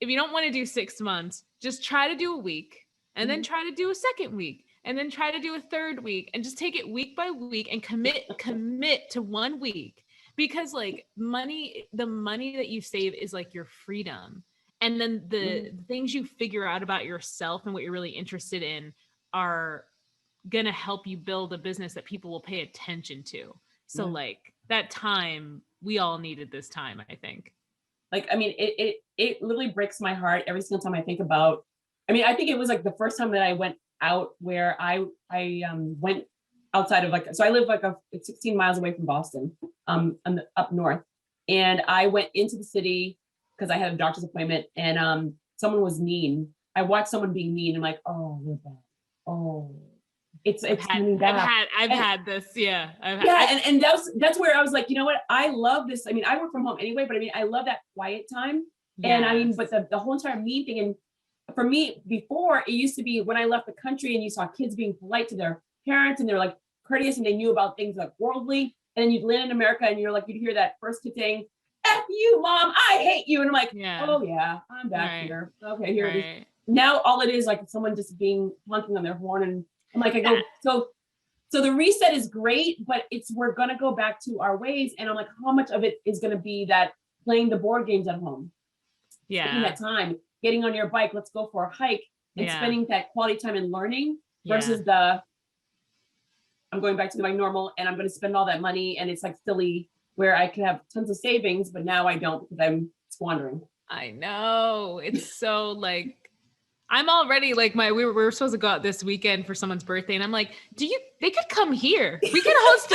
if you don't want to do 6 months, just try to do a week and then try to do a second week and then try to do a third week and just take it week by week and commit to 1 week. because like the money that you save is like your freedom. And then the things you figure out about yourself and what you're really interested in are going to help you build a business that people will pay attention to. So like that time, we all needed this time, I think. Like, I mean, it literally breaks my heart every single time I think about, I mean, I think it was like the first time that I went out where I went outside of like, so I live like 16 miles away from Boston, up north. And I went into the city because I had a doctor's appointment, and someone was mean. I watched someone being mean. I'm like, oh, we're back. Oh, it's coming back. I've had this. Yeah. And that's where I was like, you know what? I love this. I mean, I work from home anyway, but I mean, I love that quiet time. Yes. And I mean, but the whole entire mean thing. And for me, before, it used to be when I left the country and you saw kids being polite to their parents and they're like courteous and they knew about things like worldly. And then you'd land in America and you're like, you'd hear that first kid saying, F you, mom, I hate you. And I'm like, oh yeah, I'm back here. Okay, here it is. Now all it is like someone just being honking on their horn. And I'm like, I go, so the reset is great, but we're gonna go back to our ways. And I'm like, how much of it is gonna be that playing the board games at home? Spending that time, getting on your bike, let's go for a hike, and spending that quality time in learning versus I'm going back to my normal and I'm gonna spend all that money and it's like silly where I could have tons of savings, but now I don't because I'm squandering. I know. It's so like, I'm already like we were supposed to go out this weekend for someone's birthday. And I'm like, they could come here. We can host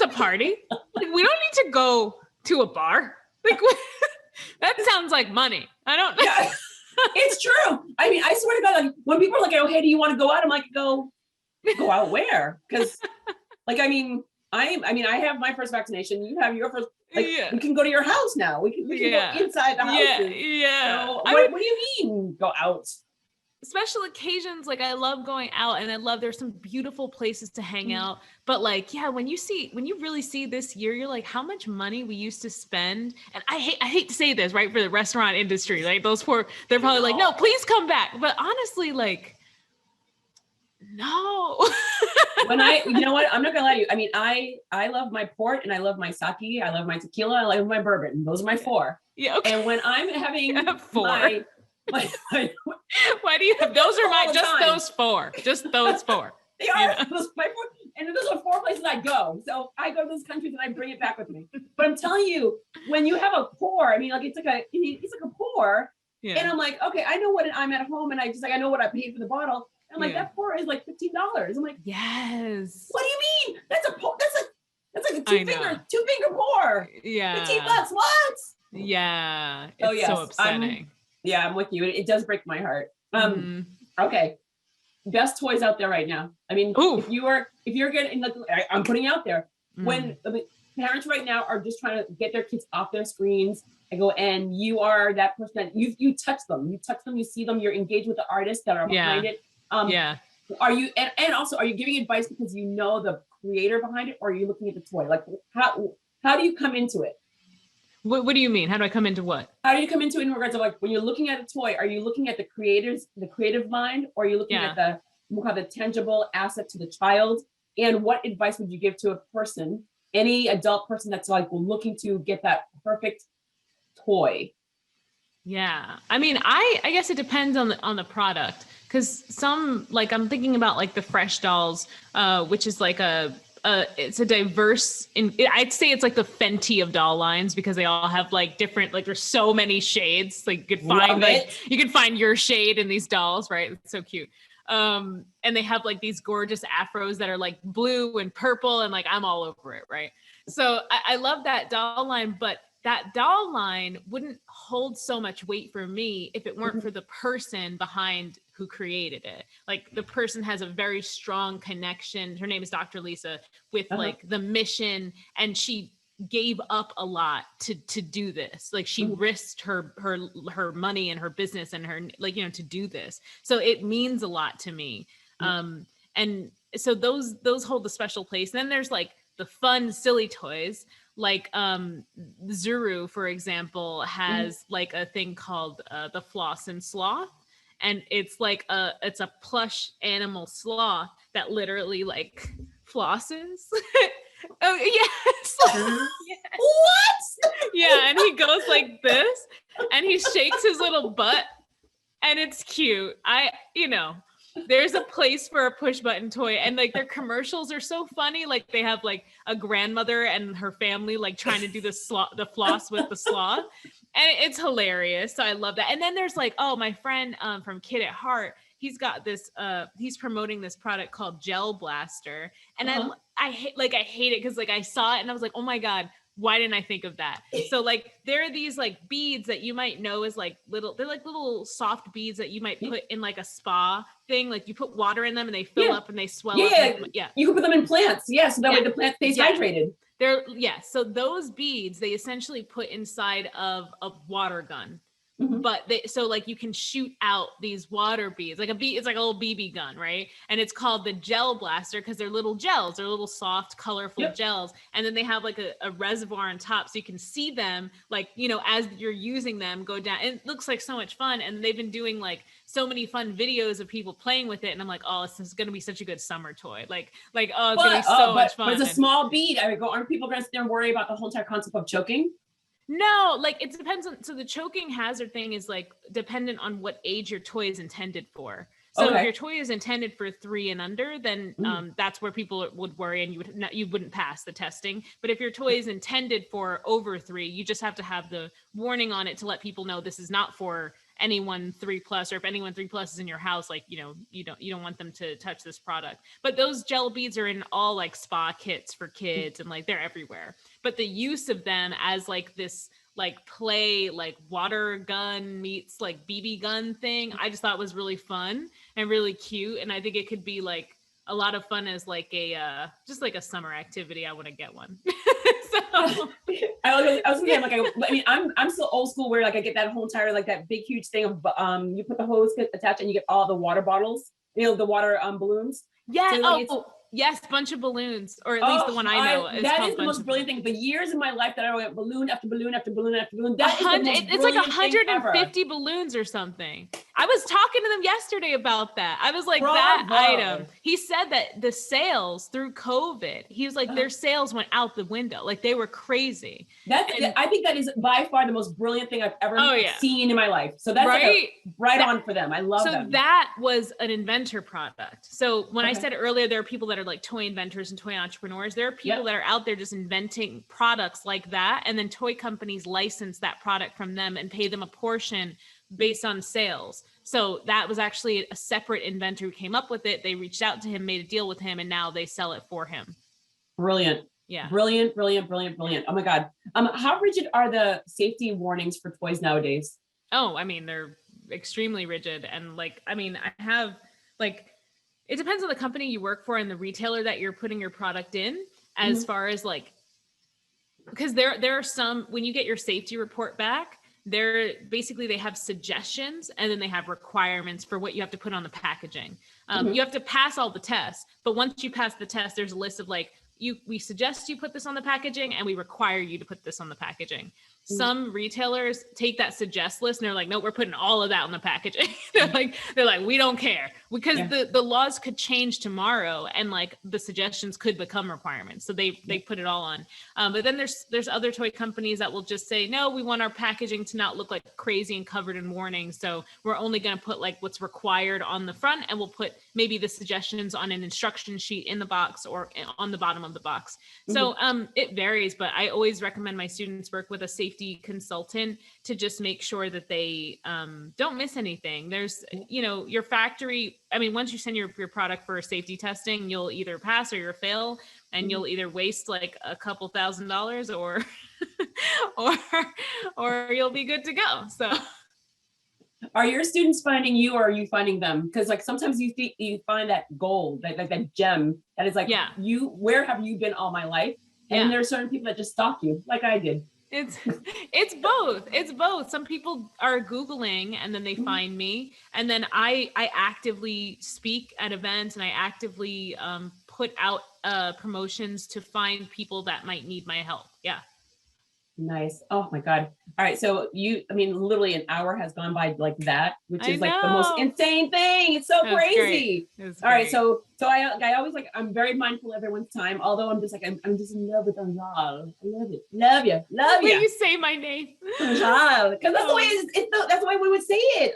a party. Like, we don't need to go to a bar. Like that sounds like money. I don't know. Yeah, it's true. I mean, I swear to God, like, when people are like, oh, hey, do you want to go out? I'm like, go out where? Because like, I mean, I have my first vaccination. You have your first. Like, we can go to your house now. We can go inside the house. Yeah. So, what do you mean go out? Special occasions, like I love going out and I love there's some beautiful places to hang out. But like, when you really see this year, you're like, how much money we used to spend. And I hate to say this, right? For the restaurant industry, like those poor, they're probably like, no, please come back. But honestly, like, no. You know what? I'm not gonna lie to you. I mean, I love my port and I love my sake. I love my tequila. I love my bourbon. Those are my four. Yeah. Okay. And when I'm having four, my why do you have those? Are those four? Just those four. They are those my four, and those are 4 places I go. So I go to those countries and I bring it back with me. But I'm telling you, when you have a pour, I mean, like it's like a pour. Yeah. And I'm like, okay, I know what I'm at home, and I know what I paid for the bottle. I'm like, that pour is like $15. I'm like, yes. What do you mean? That's like a two finger pour. Yeah. $15. What? Yeah. It's so upsetting. I'm with you. It does break my heart. Okay. Best toys out there right now. I mean, if you're getting, I'm putting out there, when parents right now are just trying to get their kids off their screens, and you are that person that you touch them, you see them, you're engaged with the artists that are behind it. Are you, and also, are you giving advice because you know the creator behind it, or are you looking at the toy? Like, how do you come into it? What do you mean? How do I come into what? How do you come into it in regards of like, when you're looking at a toy, are you looking at the creative mind, or are you looking at the tangible asset to the child? And what advice would you give to a person, any adult person that's like looking to get that perfect toy? Yeah. I mean, I guess it depends on the product. Cause some, like, I'm thinking about like the Fresh Dolls, which is like it's a diverse, I'd say it's like the Fenty of doll lines, because they all have like different, like there's so many shades. Like you could find your shade in these dolls, right? It's so cute. And they have like these gorgeous afros that are like blue and purple, and like I'm all over it, right? So I love that doll line, but that doll line wouldn't hold so much weight for me if it weren't for the person behind who created it. Like the person has a very strong connection. Her name is Dr. Lisa, with like the mission, and she gave up a lot to do this. Like she risked her money and her business and her, like, you know, to do this. So it means a lot to me. And so those hold a special place. And then there's like the fun, silly toys. Like Zuru, for example, has like a thing called the Floss and Sloth. And it's like it's a plush animal sloth that literally like flosses. Oh yes. What? Yeah, and he goes like this, and he shakes his little butt, and it's cute. There's a place for a push button toy, and like their commercials are so funny. Like they have like a grandmother and her family like trying to do the floss with the sloth, and it's hilarious. So I love that. And then there's like, oh, my friend from Kid at Heart, he's got this. He's promoting this product called Gel Blaster, and I hate it because like I saw it and I was like, oh my god, why didn't I think of that? So like there are these like beads that you might know is like they're like little soft beads that you might put in like a spa thing. Like you put water in them and they fill up and they swell up. Yeah. You can put them in plants. Yeah. So that way the plant stays hydrated. So those beads, they essentially put inside of a water gun. But you can shoot out these water beads, it's like a little BB gun, right? And it's called the Gel Blaster because they're little gels, they're little soft, colorful gels. And then they have like a reservoir on top so you can see them, like, as you're using them go down. It looks like so much fun. And they've been doing like so many fun videos of people playing with it. And I'm like, oh, this is going to be such a good summer toy. Oh, it's going to be so much fun. But it's a small bead. Aren't people going to sit there and worry about the whole entire concept of choking? No, like it depends on, so the choking hazard thing is like dependent on what age your toy is intended for. So if your toy is intended for 3 and under, then that's where people would worry and you wouldn't pass the testing. But if your toy is intended for over 3, you just have to have the warning on it to let people know this is not for anyone 3+, or if anyone 3+ is in your house, like, you don't want them to touch this product. But those gel beads are in all like spa kits for kids and like they're everywhere. But the use of them as like this like play, like water gun meets like BB gun thing, I just thought was really fun and really cute. And I think it could be like a lot of fun as like just like a summer activity. I want to get one. I was gonna say, I'm still old school where like I get that whole entire like that big huge thing of you put the hose attached and you get all the water bottles, the water balloons. Yeah. So yes, bunch of balloons, or at least the one I know. That is the most brilliant thing. The years of my life that I went balloon after balloon after balloon after balloon. It's like 150 balloons or something. I was talking to them yesterday about that. I was like, Bravo. that item. He said that the sales through COVID, he was like, their sales went out the window. Like they were crazy. I think that is by far the most brilliant thing I've ever seen in my life. So that's right on for them. I love them. So that was an inventor product. So when I said earlier, there are people that are like toy inventors and toy entrepreneurs. There are people that are out there just inventing products like that. And then toy companies license that product from them and pay them a portion based on sales. So that was actually a separate inventor who came up with it. They reached out to him, made a deal with him, and now they sell it for him. Brilliant. Yeah. Brilliant. Oh my God. How rigid are the safety warnings for toys nowadays? Oh, I mean, they're extremely rigid. And it depends on the company you work for and the retailer that you're putting your product in, as far as like, because there are some, when you get your safety report back, they have suggestions and then they have requirements for what you have to put on the packaging. You have to pass all the tests, but once you pass the test, there's a list of like, we suggest you put this on the packaging and we require you to put this on the packaging. Some retailers take that suggest list and they're like, no, we're putting all of that on the packaging. they're like, we don't care, because the laws could change tomorrow and like the suggestions could become requirements. So they put it all on. But then there's other toy companies that will just say, no, we want our packaging to not look like crazy and covered in warnings. So we're only going to put like what's required on the front, and we'll put maybe the suggestions on an instruction sheet in the box or on the bottom of the box. So it varies, but I always recommend my students work with a safety consultant to just make sure that they don't miss anything. There's, your factory, I mean, once you send your product for safety testing, you'll either pass or you'll fail, and you'll either waste like a couple $1,000 or you'll be good to go. So are your students finding you, or are you finding them? Because like sometimes you find that gold, that gem that is like, where have you been all my life? And there are certain people that just stalk you, like I did. It's both. Some people are Googling and then they find me, and then I actively speak at events, and I actively put out promotions to find people that might need my help. Nice. Oh my God. All right. So literally an hour has gone by like that, which is like the most insane thing. It's so crazy. All right. So I always I'm very mindful of everyone's time, although I'm just I'm just in love with Azhelle. I love it. Love you. Love you. Will you say my name? Azhelle. Because that's the way that's the way we would say it.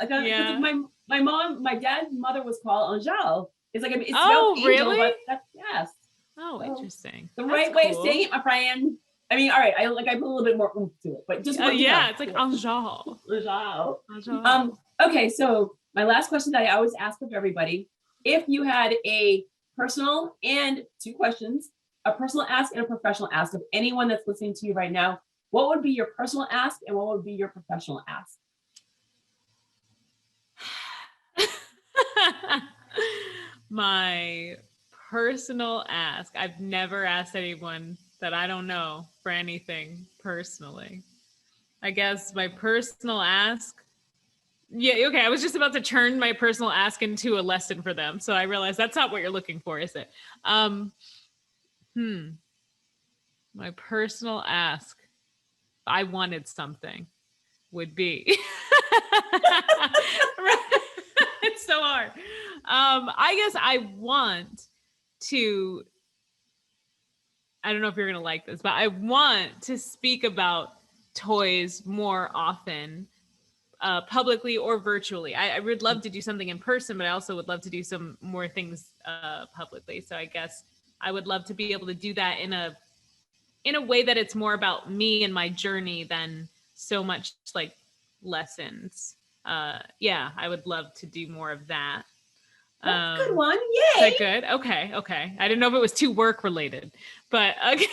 My mom, my dad's mother was called Azhelle. It's it's spelled angel, really? but that's yes. Oh, interesting. The right way of saying it, my friend. I mean, all right, I put a little bit more oomph to it, but just it's like Azhelle. Azhelle. Okay, so my last question that I always ask of everybody: if you had a personal and 2 questions, a personal ask and a professional ask of anyone that's listening to you right now, what would be your personal ask and what would be your professional ask? My personal ask. I've never asked anyone that I don't know for anything personally. I guess my personal ask. Yeah, okay. I was just about to turn my personal ask into a lesson for them. So I realized that's not what you're looking for, is it? My personal ask, if I wanted something, would be it's so hard. I guess I want to, I don't know if you're going to like this, but I want to speak about toys more often, publicly or virtually. I would love to do something in person, but I also would love to do some more things publicly. So I guess I would love to be able to do that in a way that it's more about me and my journey than so much like lessons. I would love to do more of that. That's a good one. Yay. Is that good? Okay. I didn't know if it was too work related, but okay.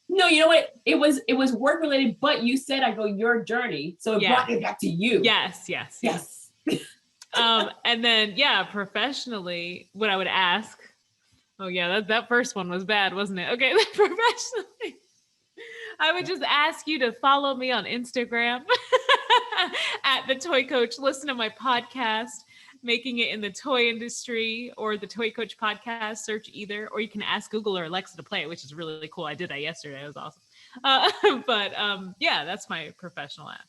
No, you know what? It was work related, but you said your journey. So it brought it back to you. Yes. And then professionally, what I would ask. Oh yeah, that first one was bad, wasn't it? Okay, professionally, I would just ask you to follow me on Instagram at the Toy Coach. Listen to my podcast, Making It in the Toy Industry, or the Toy Coach podcast. Search either, or you can ask Google or Alexa to play it, which is really cool. I did that yesterday. It was awesome. But that's my professional ask.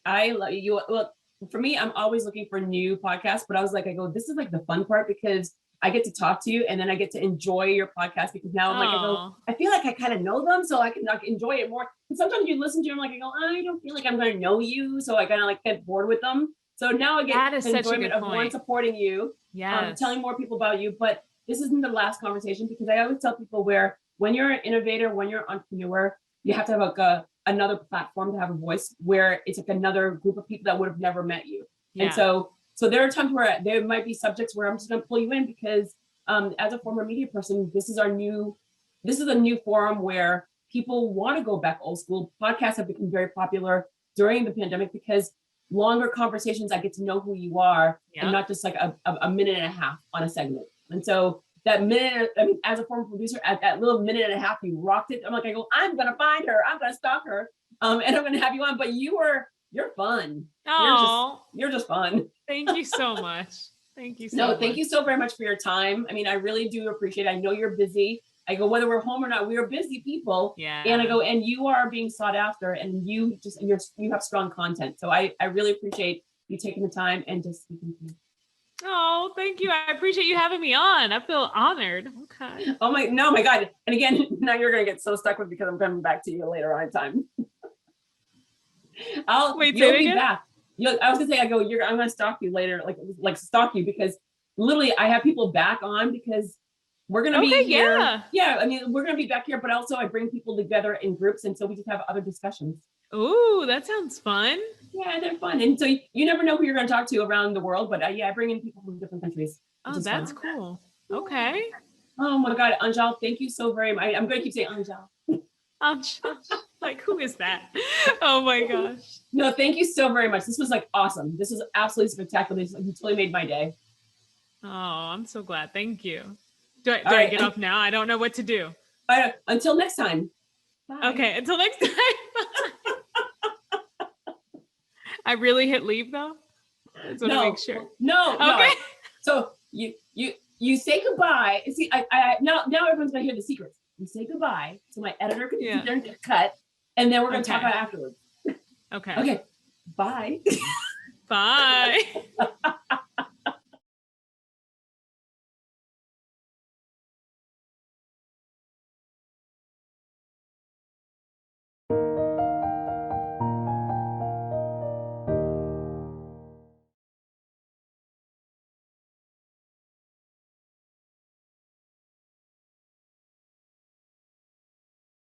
I love you. Well, for me, I'm always looking for new podcasts, but I was this is like the fun part because I get to talk to you and then I get to enjoy your podcast because now I'm I feel like I kind of know them, so I can enjoy it more. And sometimes you listen to them I don't feel like I'm going to know you, so I kind of get bored with them. So now I get the enjoyment of one, supporting you, telling more people about you. But this isn't the last conversation because I always tell people when you're an innovator, when you're an entrepreneur, you have to have another platform to have a voice where it's another group of people that would have never met you. Yeah. And so there are times where there might be subjects where I'm just going to pull you in because as a former media person, this is a new forum where people want to go back old school. Podcasts have become very popular during the pandemic because longer conversations, I get to know who you are and not just a minute and a half on a segment. And so that minute, as a former producer, at that little minute and a half, you rocked it. I'm going to find her. I'm going to stalk her. And I'm going to have you on, but you're fun. Oh, you're just fun. Thank you so much. Thank you so much. Thank you so very much for your time. I really do appreciate it. I know you're busy. I go, whether we're home or not, we are busy people. Yeah. And I go, and you are being sought after and you have strong content. So I really appreciate you taking the time and just speaking to me. Oh, thank you. I appreciate you having me on. I feel honored. Okay. Oh my God. And again, now you're going to get so stuck with because I'm coming back to you later on in time. You'll be back. I was gonna say, I'm gonna stalk you later, like stalk you because literally I have people back on because we're gonna be here. Yeah, we're gonna be back here, but also I bring people together in groups, and so we just have other discussions. Ooh, that sounds fun. Yeah, they're fun, and so you never know who you're gonna talk to around the world, but I bring in people from different countries. Oh, that's cool. Okay. Oh my God, Azhelle, thank you so very much. I'm gonna keep saying Azhelle. Like, who is that? Oh my gosh. No, thank you so very much. This was awesome. This was absolutely spectacular. You totally made my day. Oh, I'm so glad. Thank you. Do I get off now? I don't know what to do. Until next time. Bye. Okay, until next time. I really hit leave though? I just want to make sure. No. Okay. So you say goodbye. See, I now everyone's gonna hear the secrets. we say goodbye so my editor can Yeah. sit there and cut, and then we're going to talk Okay. about it afterwards. Okay. Okay. Bye. Bye.